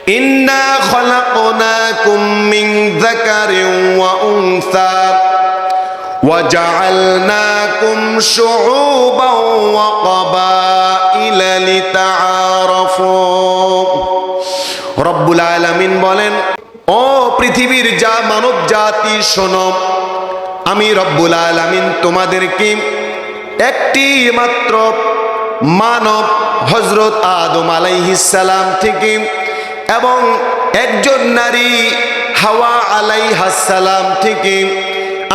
ইন্না খলাকনাকুম মিন যাকারিন ওয়া উনসা ওয়া জাআলনাকুম শুউবান ওয়া ক্বাবাইলা লিতাআরাফু। রব্বুল আলামিন বলেন, ও পৃথিবীর যা মানব জাতি শোনো, আমি রব্বুল আলামিন তোমাদেরকে একটি মাত্র মানব হযরত আদম আলাইহিস সালাম থেকে এবং একজন নারী হাওয়া আলাইহাস সালাম থেকে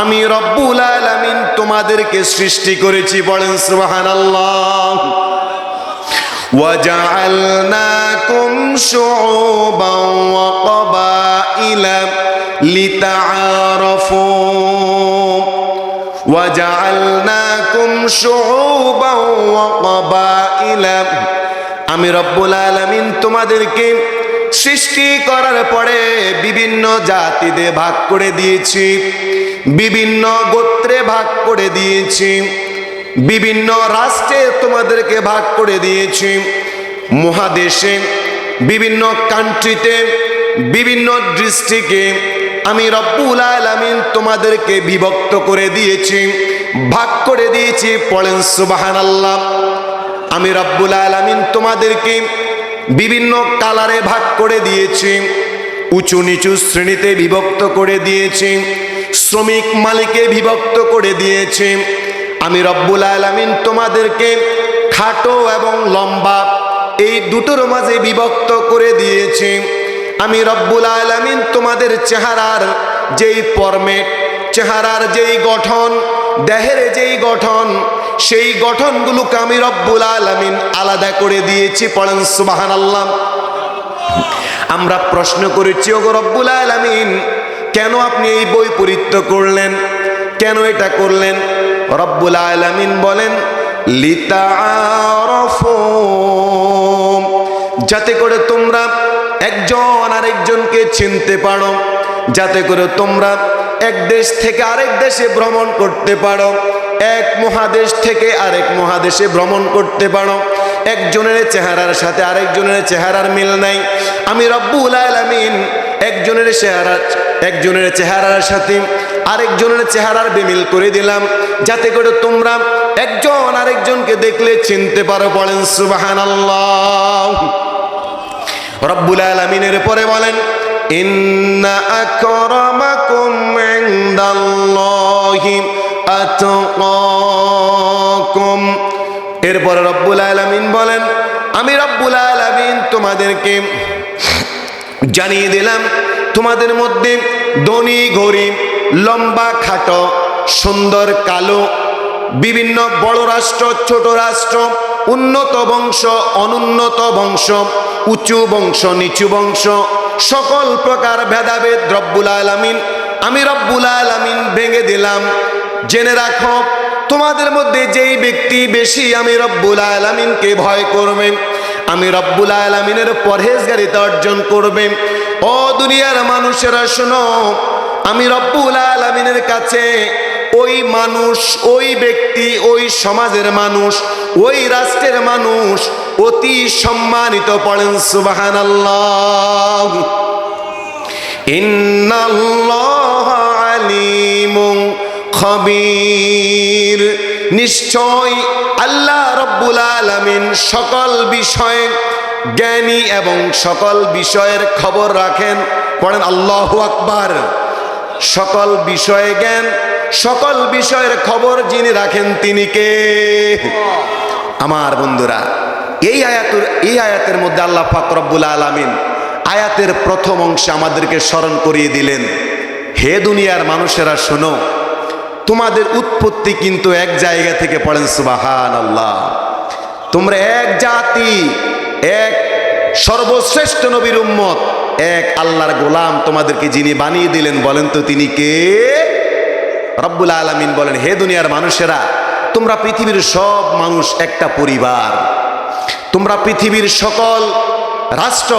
আমি রব্বুল আলামিন তোমাদেরকে সৃষ্টি করেছি। বলেন সুবহানাল্লাহ। ওয়া জাআলনাকুম শুউবান ওয়া ক্বাবাইলা লিতাআরাফু ওয়া জাআলনাকুম শুউবান ওয়া ক্বাবাইলা। আমি রব্বুল আলামিন তোমাদেরকে সৃষ্টি করার পরে বিভিন্ন জাতিতে ভাগ করে দিয়েছি, বিভিন্ন গোত্রে ভাগ করে দিয়েছি, বিভিন্ন রাষ্ট্রে তোমাদেরকে ভাগ করে দিয়েছি, মহাদেশে বিভিন্ন কান্ট্রিতে বিভিন্ন ডিস্ট্রিক্টে আমি রব্বুল আলামিন তোমাদেরকে বিভক্ত করে দিয়েছি, ভাগ করে দিয়েছি। পড়েন সুবহানাল্লাহ। আমি রব্বুল আলামিন তোমাদেরকে বিভিন্ন কালারে ভাগ করে দিয়েছি, উঁচু নিচু শ্রেণীতে বিভক্ত করে দিয়েছি, শ্রমিক মালিকে বিভক্ত করে দিয়েছি। আমি রব্বুল আলামিন তোমাদেরকে খাটো এবং লম্বা এই দুটোর মাঝে বিভক্ত করে দিয়েছি। আমি রব্বুল আলামিন তোমাদের চেহারার যেই ফরম্যাট, চেহারার যেই গঠন, দেহের যেই গঠন, সেই গঠনগুলোকে আমি রব্বুল আলামিন আলাদা করে দিয়েছি। পড়েন সুবহানাল্লাহ। আমরা প্রশ্ন করেছি, ওগো রব্বুল আলামিন, কেন আপনি এই বৈপরীত্য করলেন, কেন এটা করলেন? রব্বুল আলামিন বলেন, লিতাআরাফু, যাতে করে তোমরা একজন আরেকজনকে চিনতে পারো, যাতে করে তোমরা এক দেশ থেকে আরেক দেশে ভ্রমণ করতে পারো, এক মহাদেশ থেকে আরেক মহাদেশে ভ্রমণ করতে পারো। একজনের চেহারার সাথে আরেকজনের চেহারার মিল নাই, আমি রব্বুল আলামিন একজনের চেহারার সাথে আরেকজনের চেহারার বেমিল করে দিলাম, যাতে করে তোমরা একজন আরেকজনকে দেখলে চিনতে পারো। বলেন সুবহানাল্লাহ। রব্বুল আলামিনের পরে বলেন, ইন্না আকরামাকুম ইনদাল্লাহি আতকাকুম। এরপরে রব্বুল আলামিন বলেন, আমি রব্বুল আলামিন তোমাদেরকে জানিয়ে দিলাম, তোমাদের মধ্যে ধনী গরিব, লম্বা খাটো, সুন্দর কালো, বিভিন্ন বড় রাষ্ট্র ছোট রাষ্ট্র, উন্নত বংশ অনুন্নত বংশ, উঁচু বংশ নিচু বংশ, সকল প্রকার ভেদাভেদ আমি রব্বুল আলামিন ভেঙে দিলাম। জেনে রাখো, তোমাদের মধ্যে যেই ব্যক্তি বেশি আমি রব্বুল আলামিনকে ভয় করবে, আমি রব্বুল আলামিনের পরহেজগারিতা অর্জন করবে, ও দুনিয়ার মানুষেরা শোনো, আমি রব্বুল আলামিনের কাছে ওই মানুষ, ওই ব্যক্তি, ওই সমাজের মানুষ, ওই রাষ্ট্রের মানুষ অতি সম্মানিত। পড়েন সুবহানাল্লাহ। ইন্নাল্লাহ আলিমুন খবীর, নিশ্চয় আল্লাহ রব্বুল আলামিন সকল বিষয়ে জ্ঞানী এবং সকল বিষয়ের খবর রাখেন। পড়েন আল্লাহু আকবার। সকল বিষয়ে জ্ঞান, সকল বিষয়ের খবর যিনি রাখেন তিনি কে? আমার বন্ধুরা, এই আয়াতের মধ্যে আল্লাহ পাক রব্বুল আলামিন আয়াতের প্রথম অংশে আমাদেরকে স্মরণ করিয়ে দিলেন, হে দুনিয়ার মানুষেরা শোনো, তোমাদের উৎপত্তি কিন্তু এক জায়গা থেকে। পড়েন সুবহানাল্লাহ। তোমরা এক জাতি, এক সর্বশ্রেষ্ঠ নবীর উম্মত, এক আল্লাহর গোলাম তোমাদেরকে যিনি বানিয়ে দিলেন, বলেন তো তিনি কে? রব্বুল আলামিন বলেন, হে দুনিয়ার মানুষেরা, তোমরা পৃথিবীর সব মানুষ একটা পরিবার, তোমরা পৃথিবীর সকল রাষ্ট্র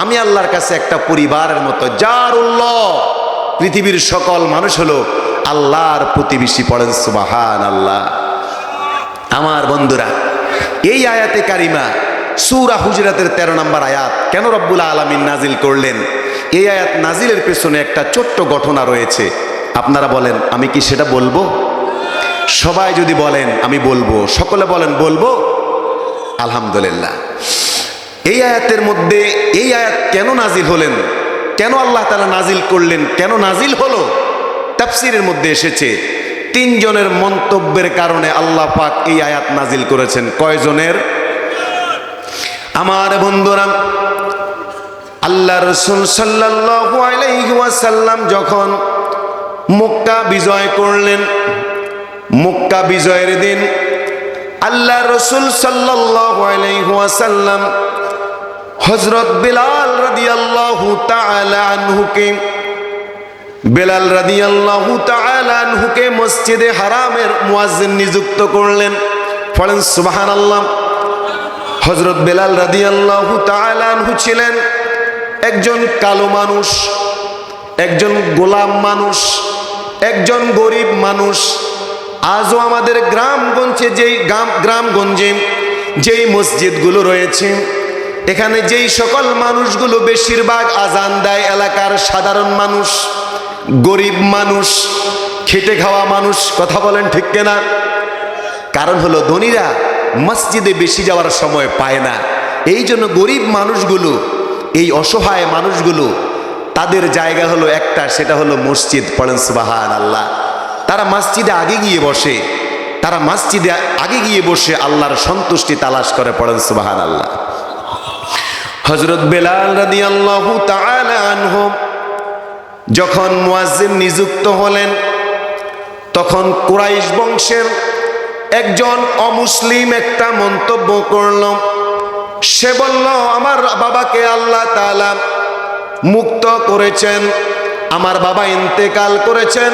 আমি আল্লাহর কাছে একটা পরিবারের মতো। জারুল্লাহ, পৃথিবীর সকল মানুষ হলো আল্লাহর প্রতিবেশী। পড়েন সুবহানাল্লাহ। আমার বন্ধুরা, এই আয়াতে কারিমা সূরা হুজরাতের 13 নম্বর আয়াত কেন রব্বুল আলামিন নাজিল করলেন? এই আয়াত নাজিলের পেছনে একটা ছোট্ট ঘটনা রয়েছে। আপনারা বলেন, আমি কি সেটা বলবো? সবাই যদি বলেন আমি বলবো, সকলে বলেন বলবো। আলহামদুলিল্লাহ। এই আয়াতের মধ্যে এই আয়াত কেন নাজিল হলেন, কেন আল্লাহ তাআলা নাজিল করলেন, কেন নাজিল হলো, তাফসীরের মধ্যে এসেছে 3 জনের মন্তব্যের কারণে আল্লাহ পাক এই আয়াত নাজিল করেছেন। কয়জনের? আমার বন্ধুরা, আল্লাহ রাসূল সাল্লাল্লাহু আলাইহি ওয়াসাল্লাম যখন মক্কা বিজয় করলেন, মক্কা বিজয়ের দিন আল্লাহ রাসূল সাল্লাল্লাহু আলাইহি ওয়াসাল্লাম হযরত বিলাল রাদিয়াল্লাহু তাআলা আনহুকে বেলাল রাদিয়াল্লাহু তাআলা আনহুকে মসজিদে হারামের মুয়াজ্জিন নিযুক্ত করলেন। পড়েন সুবহানাল্লাহ। হযরত বেলাল রাদিয়াল্লাহু তাআলা আনহু ছিলেন একজন কালো মানুষ, একজন গোলাম মানুষ, একজন গরিব মানুষ। আজও আমাদের গ্রামগঞ্জে যেই মসজিদগুলো রয়েছে, এখানে যেই সকল মানুষগুলো বেশিরভাগ আজান দেয় এলাকার সাধারণ মানুষ, গরিব মানুষ, খেটে খাওয়া মানুষ। কথা বলেন ঠিক কিনা? কারণ হলো ধনীরা মসজিদে বেশি যাওয়ার সময় পায় না, এই জন্য গরিব মানুষগুলো, এই অসহায় মানুষগুলো, তাদের জায়গা হলো একটা, সেটা হলো মসজিদ। পড়েন সুবহানাল্লাহ। তারা মসজিদে আগে গিয়ে বসে, তারা মসজিদে আগে গিয়ে বসে আল্লাহর সন্তুষ্টি তালাশ করে। পড়েন সুবহানাল্লাহ। হযরত বেলাল রাদিয়াল্লাহু তাআলা আনহু যখন মুয়াজ্জিন নিযুক্ত হলেন, তখন কুরাইশ বংশের একজন অমুসলিম একটা মন্তব্য করল। সে বলল, আমার বাবাকে আল্লাহ তাআলা মুক্ত করেছেন, আমার বাবা ইন্তেকাল করেছেন,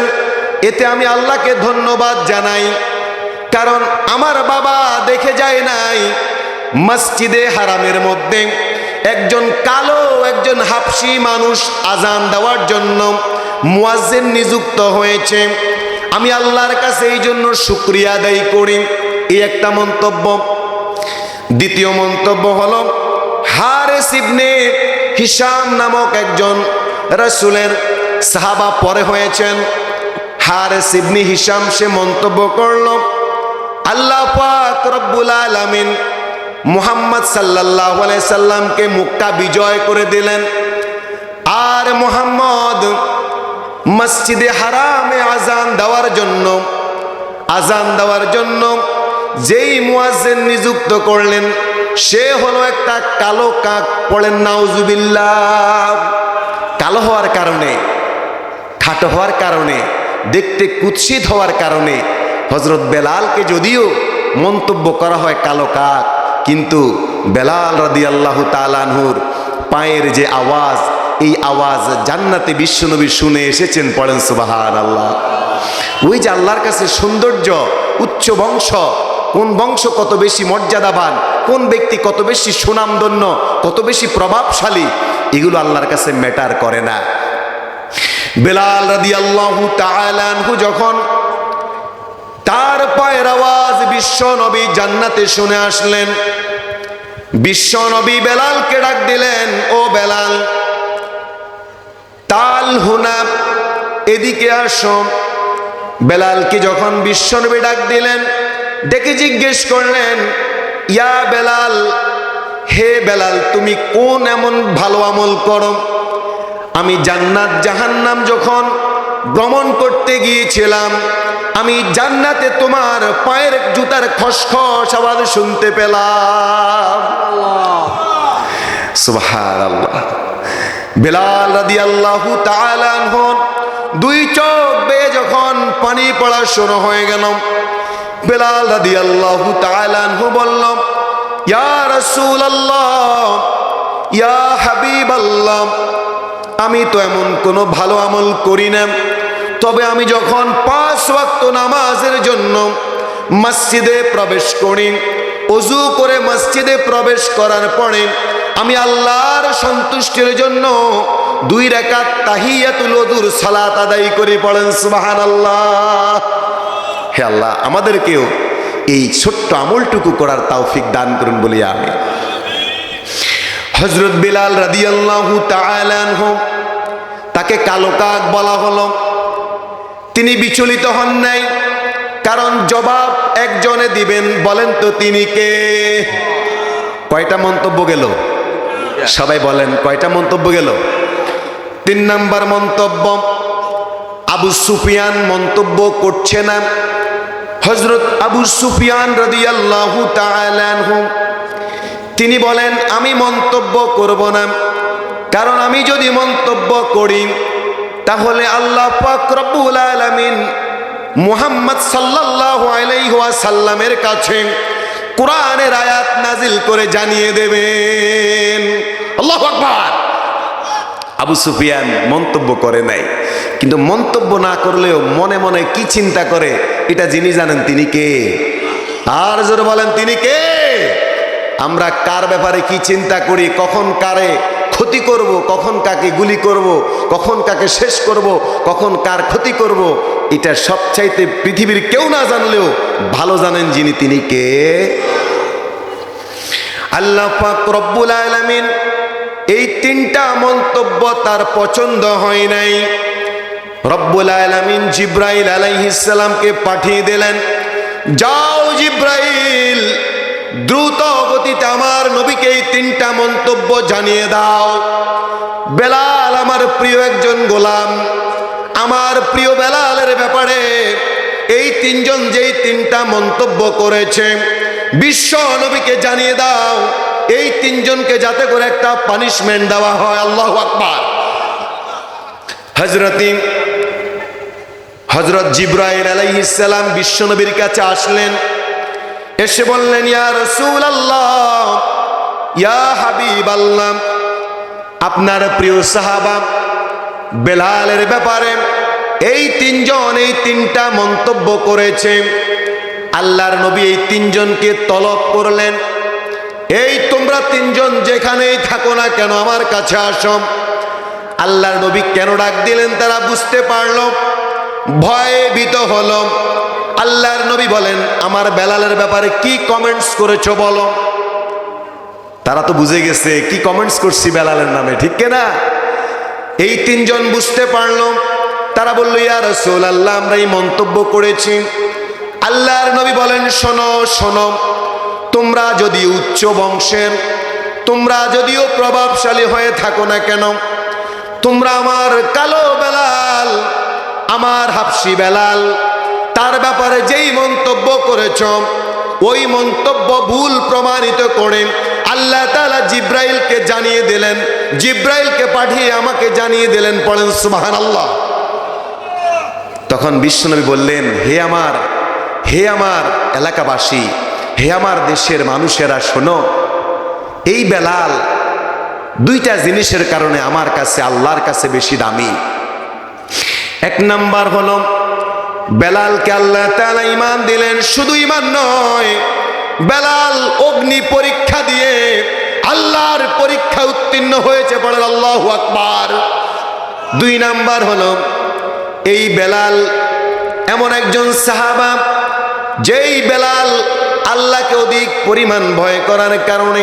এতে আমি আল্লাহকে ধন্যবাদ জানাই। কারণ আমার বাবা দেখে যায় নাই মসজিদে হারামের মধ্যে একজন কালো, একজন হাবশী মানুষ আজান দেওয়ার জন্য মুয়াজ্জিন নিযুক্ত হয়েছে। আমি আল্লাহর কাছে এই জন্য শুকরিয়া আদায় করি। এই একটা মন্তব্য। দ্বিতীয় মন্তব্য হলো, হারেস ইবনে হিশাম নামক একজন রাসূলের সাহাবা পরে হয়েছেন। হারেস ইবনে হিশাম সে মন্তব্য করল, আল্লাহ পাক রব্বুল আলামিন মুহাম্মদ সাল্লাল্লাহু আলাইহি সাল্লামকে মক্কা বিজয় করে দিলেন, আর মুহাম্মদ মসজিদে হারামে আজান দেওয়ার জন্য যেই মুয়াজ্জিন নিযুক্ত করলেন সে হলো একটা কালো কাক। পড়েন নাউজুবিল্লাহ। কালো হওয়ার কারণে, খাটো হওয়ার কারণে, দেখতে কুৎসিত হওয়ার কারণে হযরত বেলালকে যদিও মন্তব্য করা হয় কালো কাক, কিন্তু বেলাল রাদিয়াল্লাহু তাআলা আনহুর পায়ের যে আওয়াজ, এই আওয়াজ জান্নাতে বিশ্বনবী শুনে এসেছেন। পড়েন সুবহানাল্লাহ। ওই যে আল্লাহর কাছে সৌন্দর্য, উচ্চ বংশ, কোন বংশ কত বেশি মর্যাদাবান, কোন ব্যক্তি কত বেশি সুনামধন্য, কত বেশি প্রভাবশালী, এগুলো আল্লাহর কাছে ম্যাটার করে না। বেলাল রাদিয়াল্লাহু তাআলা আনহু যখন তার পায়ের আওয়াজ বিশ্ব নবী জান্নাতে শুনে আসলেন, বিশ্ব নবী বেলালকে ডাক দিলেন, ও বেলাল, তাল হুনা, এদিকে আসো। বেলালকে যখন বিশ্ব নবী ডাক দিলেন, ডেকে জিজ্ঞেস করলেন, ইয়া বেলাল, হে বেলাল, তুমি কোন এমন ভালো আমল করো? আমি জান্নাত জাহান্নাম যখন ভ্রমণ করতে গিয়েছিলাম, আমি জান্নাতে তোমার পায়ের জুতার খসখস আওয়াজ শুনতে পেলাম। সুবহানাল্লাহ। বেলাল রাদিয়াল্লাহু তাআলা আনহু দুই চোখ বেয়ে যখন পানি পড়া শুরু হয়ে গেল, বেলাল রাদিয়াল্লাহু তাআলা আনহু বলল, ইয়া রাসূলুল্লাহ, ইয়া হাবিবাল্লাহ, আমি তো এমন কোনো ভালো আমল করি না, তবে আমি যখন 5 ওয়াক্ত নামাজের জন্য মসজিদে প্রবেশ করি, ওযু করে মসজিদে প্রবেশ করার পরে আমি আল্লাহর সন্তুষ্টির জন্য 2 রাকাত তাহিয়াতুল ওযুর সালাত আদায় করি। পড়েন সুবহানাল্লাহ। হে আল্লাহ, আমাদেরকেও এই ছোট্ট আমলটুকু করার তৌফিক দান করুন বলি আমি। হযরত বিলাল রাদিয়াল্লাহু তাআলা আনহু, তাকে কালো কাক বলা হলো। তিনি বিচলিত হন নাই, কারণ জবাব একজনে দিবেন। বলেন তো তিনি কে? কয়টা মন্তব্য গেল? সবাই বলেন কয়টা মন্তব্য গেল? 3 নাম্বার মন্তব্য, আবু সুফিয়ান মন্তব্য করছে না। হযরত আবু সুফিয়ান রাদিয়াল্লাহু তাআলা আনহু তিনি বলেন, আমি মন্তব্য করব না, কারণ আমি যদি মন্তব্য করি তাহলে আল্লাহ পাক রব্বুল আলামিন মুহাম্মদ সাল্লাল্লাহু আলাইহি ওয়াসাল্লামের কাছে কোরআনের আয়াত নাজিল করে জানিয়ে দেবেন। আল্লাহু আকবার। আবু সুফিয়ান মন্তব্য করে নাই, কিন্তু মন্তব্য না করলেও মনে মনে কি চিন্তা করে এটা যিনি জানেন তিনি কে? আর জোরে বলেন তিনি কে? আমরা কার ব্যাপারে কি চিন্তা করি, কখন কারে ক্ষতি করব, কখন কাকে গুলি করব, কখন কাকে শেষ করব, কখন কার ক্ষতি করব, এটা সবচাইতে পৃথিবীর কেউ না জানলেও ভালো জানেন যিনি তিনি কে? আল্লাহ পাক রব্বুল আলামিন এই 3টা মন্তব্য তার পছন্দ হয় নাই। রব্বুল আলামিন জিব্রাইল আলাইহিস সালামকে পাঠিয়ে দিলেন, যাও জিব্রাইল, দ্রুত গতিতে আমার নবীকে এই 3টা মন্তব্য জানিয়ে দাও। বেলাল আমার প্রিয় একজন গোলাম, আমার প্রিয় বেলালের ব্যাপারে এই 3 জন যেই 3টা মন্তব্য করেছে, বিশ্ব নবীকে জানিয়ে দাও এই 3 জনকে যাতে করে একটা পানিশমেন্ট দেওয়া হয়। আল্লাহু আকবার। হযরত জিব্রাইল আলাইহিস সালাম বিশ্ব নবীর কাছে আসলেন, এসে বললেন, ইয়া রাসূলুল্লাহ, ইয়া হাবিবাল্লাহ, আপনার প্রিয় সাহাবা বেলালের ব্যাপারে এই 3 জন এই 3টা মন্তব্য করেছে। আল্লাহর নবী এই 3 জনকে তলব করলেন, এই তোমরা 3 জন যেখানেই থাকো না কেন আমার কাছে আসো। আল্লাহর নবী কেন ডাক দিলেন তারা বুঝতে পারল, ভয়ে ভীত হলো। আল্লাহর নবী বলেন, আমার বেলালের ব্যাপারে কি কমেন্টস করেছো বলো। তারা তো বুঝে গেছে কি কমেন্টস করছি বেলালের নামে, ঠিক কিনা? এই 3 জন বুঝতে পারল। তারা বলল, ইয়া রাসূলুল্লাহ, আমরা এই মন্তব্য করেছি। আল্লাহর নবী বলেন, শোনো শোনো, তোমরা যদি উচ্চ বংশের, তোমরা যদিও প্রভাবশালী হয়ে থাকো না কেন, তোমরা আমার কালো বেলাল, আমার হাবশী বেলাল, তার ব্যাপারে যেই মন্তব্য করেছ ওই মন্তব্য ভুল প্রমাণিত করে আল্লাহ তাআলা জিব্রাইলকে জানিয়ে দিলেন, জিব্রাইলকে পাঠিয়ে আমাকে জানিয়ে দিলেন। পড়েন সুবহানাল্লাহ। তখন বিশ্বনবী বললেন, হে আমার এলাকাবাসী, হে আমার দেশের মানুষেরা, শোনো, এই বেলাল 2টা জিনিসের কারণে আমার কাছে আল্লাহর কাছে বেশি দামি। 1 নাম্বার হলো বেলালকে আল্লাহ তাআলা ঈমান দিলেন। শুধু ঈমান নয়, বেলাল অগ্নি পরীক্ষা দিয়ে আল্লাহর পরীক্ষা উত্তীর্ণ হয়েছে। বলেন আল্লাহু আকবার। 2 নাম্বার হলো এই বেলাল এমন একজন সাহাবা, যেই বেলাল আল্লাহকে অধিক পরিমাণ ভয় করার কারণে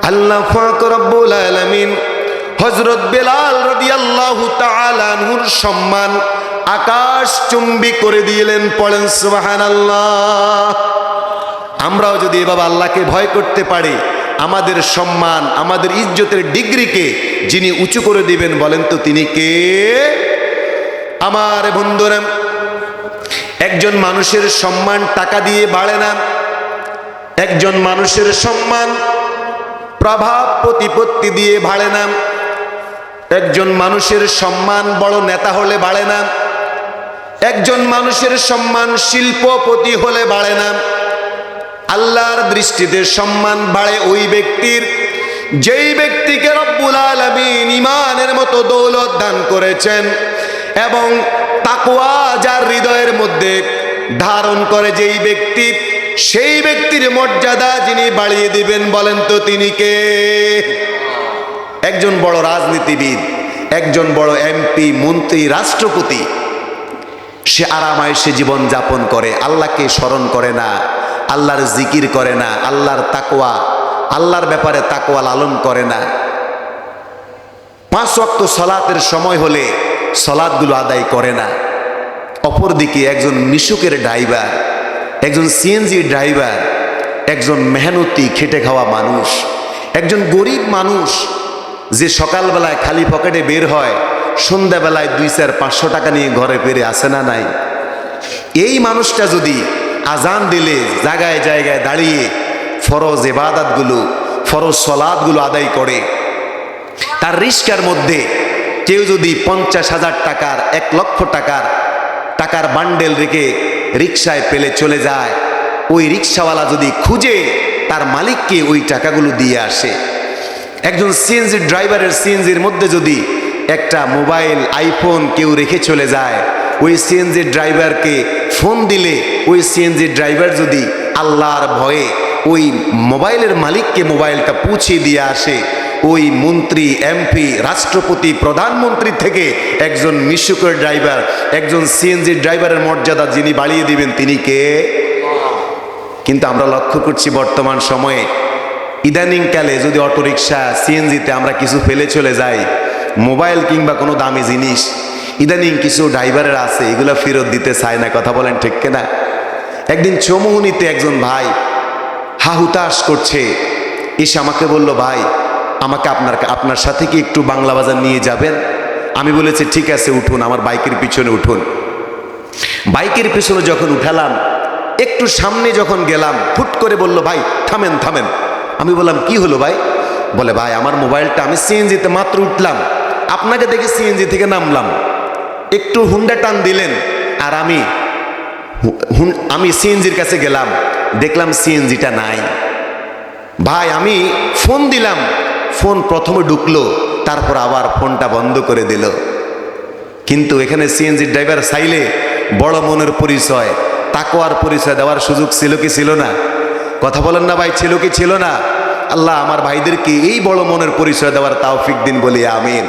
আল্লাহ পাক রব্বুল আলামিন হযরত বেলাল রাদিয়াল্লাহু তাআলা আনহুর সম্মান আকাশ চুম্বি করে দিলেন। পড়েন সুবহানাল্লাহ। আমরাও যদি এভাবে আল্লাহকে ভয় করতে পারি, আমাদের সম্মান, আমাদের ইজ্জতের ডিগ্রিকে যিনি উঁচু করে দিবেন, বলেন তো তিনি কে? আমার বন্ধুরা, একজন মানুষের সম্মান টাকা দিয়ে বাড়ে না, একজন মানুষের সম্মান প্রভাব প্রতিপত্তি দিয়ে বাড়ে না, একজন মানুষের সম্মান বড় নেতা হলে বাড়ে না, একজন মানুষের সম্মান শিল্পপতি হলে বাড়ে না। আল্লাহর দৃষ্টিতে সম্মান বাড়ে ওই ব্যক্তির, যেই ব্যক্তিকে রব্বুল আলামিন ঈমানের মতো দৌলত দান করেছেন এবং তাকওয়া যার হৃদয়ের মধ্যে ধারণ করে যেই ব্যক্তি, সেই ব্যক্তির মর্যাদা যিনি বাড়িয়ে দিবেন, বলেন তো তিনি কে? একজন বড় রাজনীতিবিদ, একজন বড় এমপি, মন্ত্রী, রাষ্ট্রপতি, সে আরামায়েশে জীবন যাপন করে, আল্লাহকে স্মরণ করে না, আল্লাহর জিকির করে না, আল্লাহর তাকওয়া, আল্লাহর ব্যাপারে তাকওয়া লালন করে না। 5 ওয়াক্ত সালাতের সময় হলে সালাতগুলো আদায় করে না। অপরদিকে একজন মিশুকের ড্রাইভার, একজন সিএনজি ড্রাইভার, একজন মেহনতি খেটে খাওয়া মানুষ, একজন গরিব মানুষ যে সকালবেলায় খালি পকেটে বের হয়, সন্ধ্যাবেলায় 2-4-500 টাকা নিয়ে ঘরে ফিরে আসে না নাই? এই মানুষটা যদি আজান দিলে জায়গায় জায়গায় দাঁড়িয়ে ফরজ ইবাদতগুলো, ফরজ সালাতগুলো আদায় করে, তার রিস্কার মধ্যে কেউ যদি 50,000 টাকার 1 লক্ষ টাকার বান্ডেল রেখে রিক্সায় পেলে চলে যায়, ওই রিক্সাওয়ালা যদি খুঁজে তার মালিককে ওই টাকাগুলো দিয়ে আসে। একজন সিএনজি ড্রাইভারের সিএনজির মধ্যে যদি একটা মোবাইল আইফোন কেউ রেখে চলে যায়, ওই সিএনজি ড্রাইভারকে ফোন দিলে ওই সিএনজি ড্রাইভার যদি আল্লাহর ভয়ে ওই মোবাইলের মালিককে মোবাইলটা পৌঁছে দিয়ে আসে, ওই মন্ত্রী, এমপি, রাষ্ট্রপতি, প্রধানমন্ত্রী থেকে একজন মিশুকের ড্রাইভার, একজন সিএনজি ড্রাইভারের মর্যাদা যিনি বাড়িয়ে দিবেন তিনি কে? কিন্তু আমরা লক্ষ্য করছি বর্তমান সময়ে ইদানিংকালে যদি অটোরিকশা, সিএনজিতে আমরা কিছু ফেলে চলে যাই, মোবাইল কিংবা কোনো দামি জিনিস, ইদানিং কিছু ড্রাইভারের আছে এগুলো ফেরত দিতে চায় না। কথা বলেন ঠিক কিনা? একদিন চৌমুহনীতে একজন ভাই হাহুতাশ করছে, এসে আমাকে বলল, ভাই আমাকে আপনার সাথে কি একটু বাংলা বাজার নিয়ে যাবেন? আমি বলেছি ঠিক আছে উঠুন, আমার বাইকের পিছনে উঠুন। বাইকের পিছনে যখন উঠালাম, একটু সামনে যখন গেলাম, ফুট করে বলল, ভাই থামেন থামেন। আমি বললাম কি হলো ভাই? বলে, ভাই আমার মোবাইলটা, আমি সিএনজিতে মাত্র উঠলাম, আপনাকে দেখে সিএনজি থেকে নামলাম, একটু হুন্ডা টান দিলেন, আর আমি সিএনজির কাছে গেলাম, দেখলাম সিএনজিটা নাই। ভাই আমি ফোন দিলাম, ফোন প্রথমে ঢুকলো, তারপর আবার ফোনটা বন্ধ করে দিল। কিন্তু এখানে সিএনজি ড্রাইভার চাইলে বড় মনের পরিচয়, তাকওয়ার পরিচয় দেওয়ার সুযোগ ছিল কি ছিল না? কথা বলেন না ভাই, ছিল কি ছিল না? আল্লাহ আমার ভাইদেরকে এই বড় মনের পরিচয় দেওয়ার তৌফিক দিন বলি আমিন।